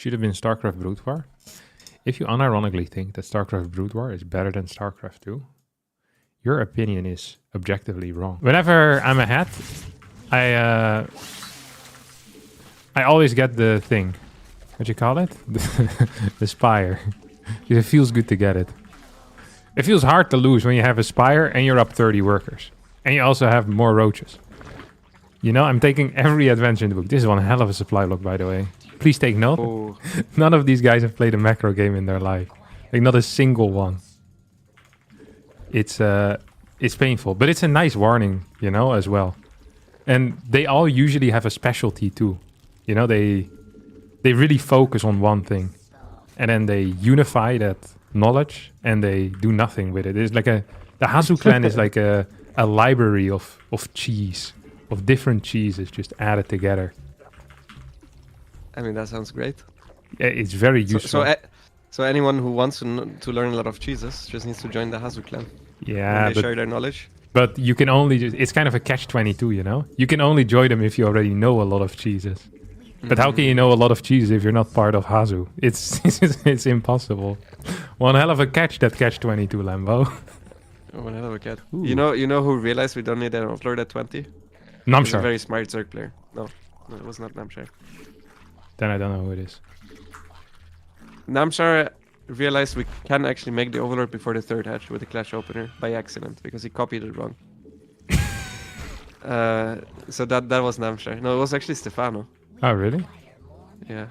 should have been StarCraft Brood War. If you unironically think that StarCraft Brood War is better than StarCraft 2, your opinion is objectively wrong. Whenever I'm ahead, I always get the thing. What you call it? The spire. It feels good to get it. It feels hard to lose when you have a spire and you're up 30 workers. And you also have more roaches. You know, I'm taking every adventure in the book. This is one hell of a supply log, by the way. Please take note. Oh. None of these guys have played a macro game in their life. Like, not a single one. It's painful. But it's a nice warning, you know, as well. And they all usually have a specialty, too. You know, they really focus on one thing. And then they unify that knowledge and they do nothing with it. It's like the Hazu clan is like a library of cheese, of different cheeses just added together. I mean, that sounds great. It's very useful. So anyone who wants to learn a lot of cheeses just needs to join the Hazu clan. Yeah, and they share their knowledge. But you can only it's kind of a catch-22, you know? You can only join them if you already know a lot of cheeses. But how can you know a lot of cheeses if you're not part of Hazu? It's impossible. One hell of a catch, that catch-22, Lambo. One hell of a catch. You know who realized we don't need an offload at 20? Namshar. A very smart Zerg player. No, it was not Namshar. Then I don't know who it is. Namshar realized we can actually make the overlord before the third hatch with the clash opener by accident because he copied it wrong. So that was Namshar. No, it was actually Stefano. Oh, really? Yeah.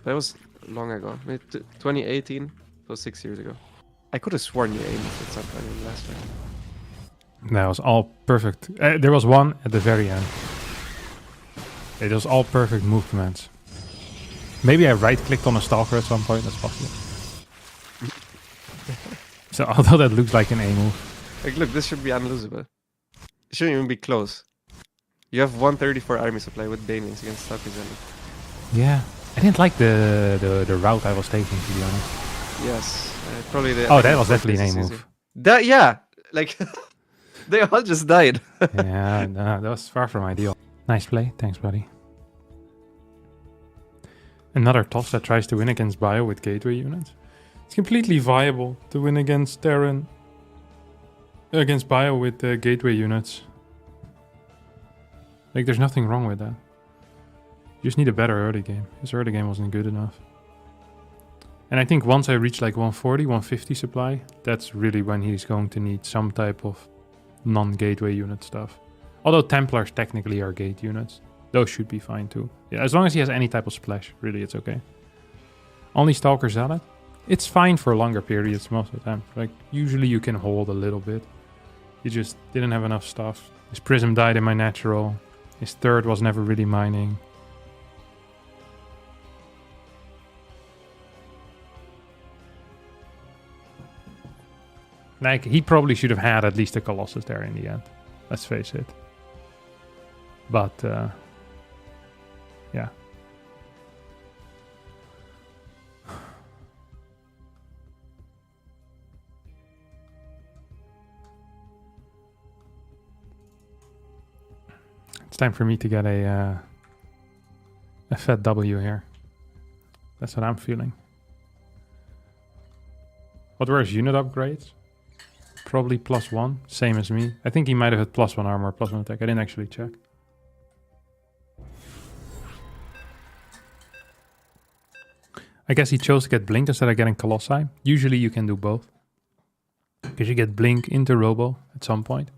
That was long ago. 2018. It was 6 years ago. I could have sworn you aimed at some point in the last time. That was all perfect. There was one at the very end. It was all perfect movements. Maybe I right-clicked on a stalker at some point. That's possible. So although that looks like an A move. Like, look, this should be unlosable. It shouldn't even be close. You have 134 army supply with banelings against Stalkers. Yeah. I didn't like the route I was taking, to be honest. Yes. Probably the... Oh, that was definitely an A move. That, yeah. Like, they all just died. Yeah, no, that was far from ideal. Nice play. Thanks, buddy. Another toss that tries to win against Bio with gateway units. It's completely viable to win against Terran. Against Bio with gateway units. Like, there's nothing wrong with that. You just need a better early game. His early game wasn't good enough. And I think once I reach like 140, 150 supply, that's really when he's going to need some type of non-gateway unit stuff. Although Templars technically are gate units. Those should be fine too. Yeah, as long as he has any type of splash, really it's okay. Only Stalker Zealot. It's fine for longer periods most of the time. Like, usually you can hold a little bit. You just didn't have enough stuff. His Prism died in my natural. His third was never really mining. Like, he probably should have had at least a Colossus there in the end. Let's face it. But, yeah. It's time for me to get a fat W here. That's what I'm feeling. What were his unit upgrades? Probably +1, same as me. I think he might have had +1 armor, +1 attack. I didn't actually check. I guess he chose to get Blink instead of getting Colossi. Usually you can do both. Because you get Blink into Robo at some point.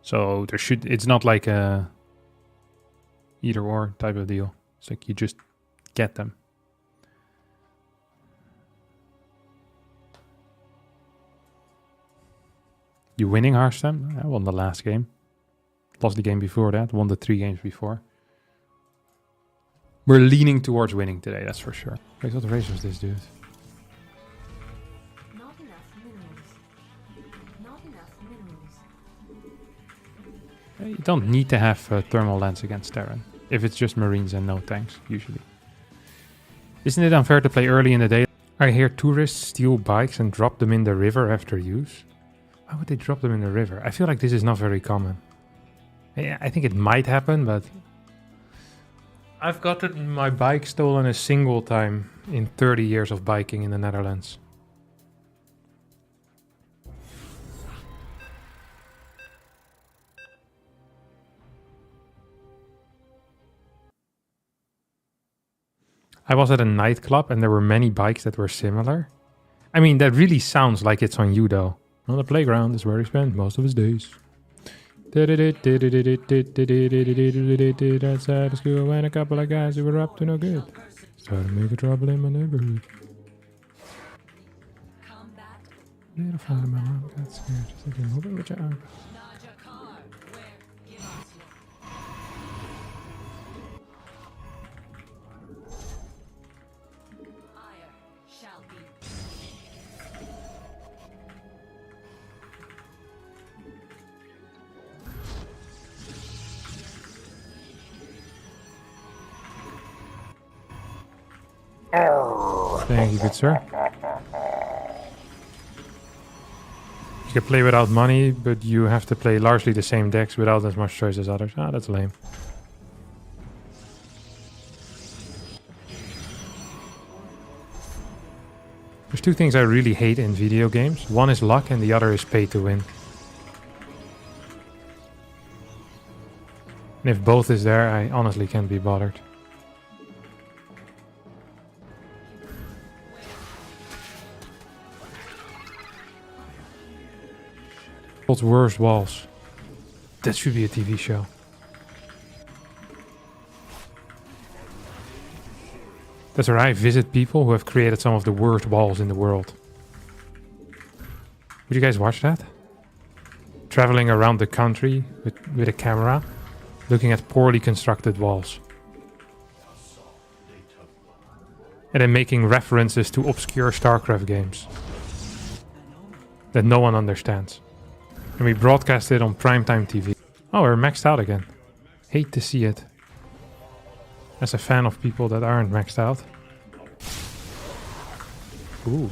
So it's not like a either or type of deal. It's like you just get them. You winning Hearthstone? I won the last game. Lost the game before that. Won the 3 games before. We're leaning towards winning today, that's for sure. Wait, what race was this, dude? Not enough minerals. Not enough minerals. You don't need to have thermal lens against Terran. If it's just Marines and no tanks, usually. Isn't it unfair to play early in the day? I hear tourists steal bikes and drop them in the river after use. Why would they drop them in the river? I feel like this is not very common. Yeah, I think it might happen, but I've gotten my bike stolen a single time in 30 years of biking in the Netherlands. I was at a nightclub and there were many bikes that were similar. I mean, that really sounds like it's on you though. On the playground is where he spent most of his days. Outside of school when a couple of guys who were up to no good started making trouble in my neighborhood. Little friend of mine got scared. Just like, move it with your arm. Thank you, good sir. You can play without money, but you have to play largely the same decks without as much choice as others. Ah, that's lame. There's two things I really hate in video games. One is luck and the other is pay to win. And if both is there, I honestly can't be bothered. World's worst walls. That should be a TV show. That's where I visit people who have created some of the worst walls in the world. Would you guys watch that? Traveling around the country with a camera, looking at poorly constructed walls. And then making references to obscure StarCraft games that no one understands. And we broadcast it on primetime TV. Oh, we're maxed out again. Hate to see it. As a fan of people that aren't maxed out. Ooh.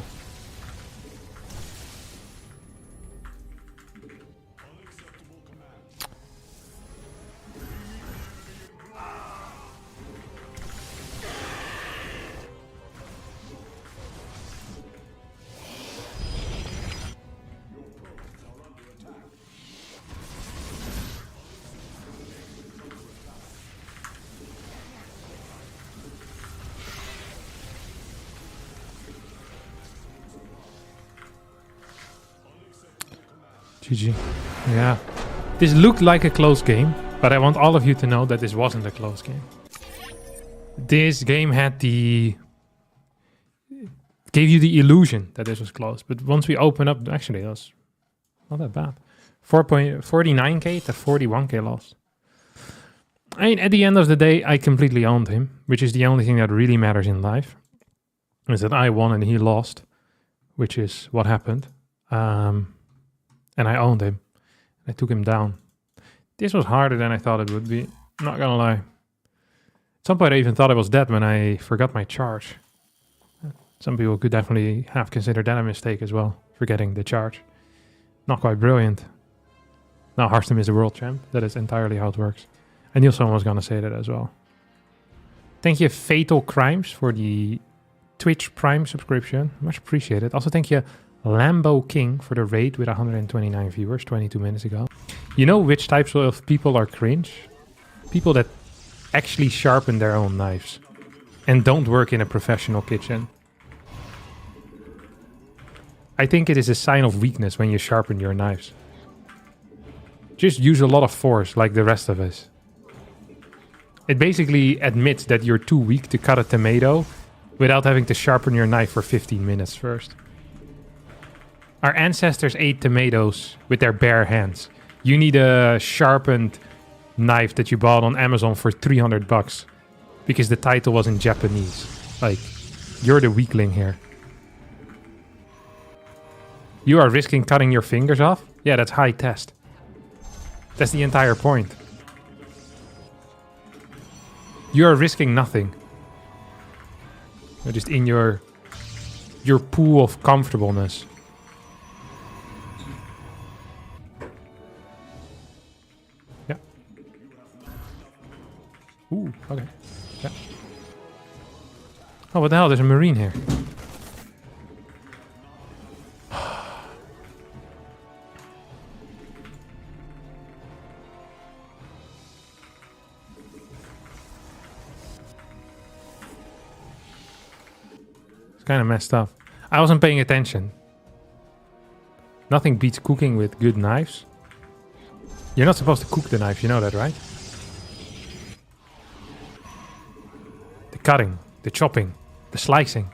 GG. Yeah. This looked like a close game, but I want all of you to know that this wasn't a close game. This game had gave you the illusion that this was close, but once we open up, actually, that was not that bad. 49k to 41k loss. I mean, at the end of the day, I completely owned him, which is the only thing that really matters in life. Is that I won and he lost, which is what happened. And I owned him. I took him down. This was harder than I thought it would be. Not gonna lie. At some point I even thought I was dead when I forgot my charge. Some people could definitely have considered that a mistake as well, forgetting the charge. Not quite brilliant. Now Hearthstone is the world champ. That is entirely how it works. I knew someone was gonna say that as well. Thank you Fatal Crimes for the Twitch Prime subscription. Much appreciated. Also thank you Lambo King for the raid with 129 viewers 22 minutes ago. You know which types of people are cringe? People that actually sharpen their own knives and don't work in a professional kitchen. I think it is a sign of weakness when you sharpen your knives. Just use a lot of force like the rest of us. It basically admits that you're too weak to cut a tomato without having to sharpen your knife for 15 minutes first. Our ancestors ate tomatoes with their bare hands. You need a sharpened knife that you bought on Amazon for $300 because the title was in Japanese. Like, you're the weakling here. You are risking cutting your fingers off? Yeah, that's high test. That's the entire point. You are risking nothing. You're just in your pool of comfortableness. Yeah. Ooh, okay. Yeah. Oh, what the hell? There's a marine here. It's kind of messed up. I wasn't paying attention. Nothing beats cooking with good knives. You're not supposed to cook the knives, you know that, right? The cutting, the chopping, the slicing.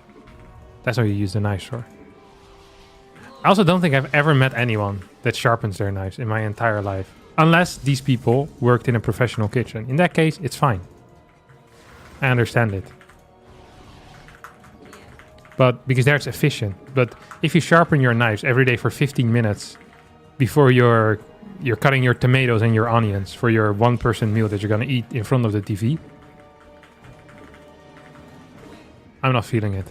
That's what you use the knives for. I also don't think I've ever met anyone that sharpens their knives in my entire life. Unless these people worked in a professional kitchen. In that case, it's fine. I understand it. But because there it's efficient. But if you sharpen your knives every day for 15 minutes before you're cutting your tomatoes and your onions for your one-person meal that you're gonna eat in front of the TV, I'm not feeling it.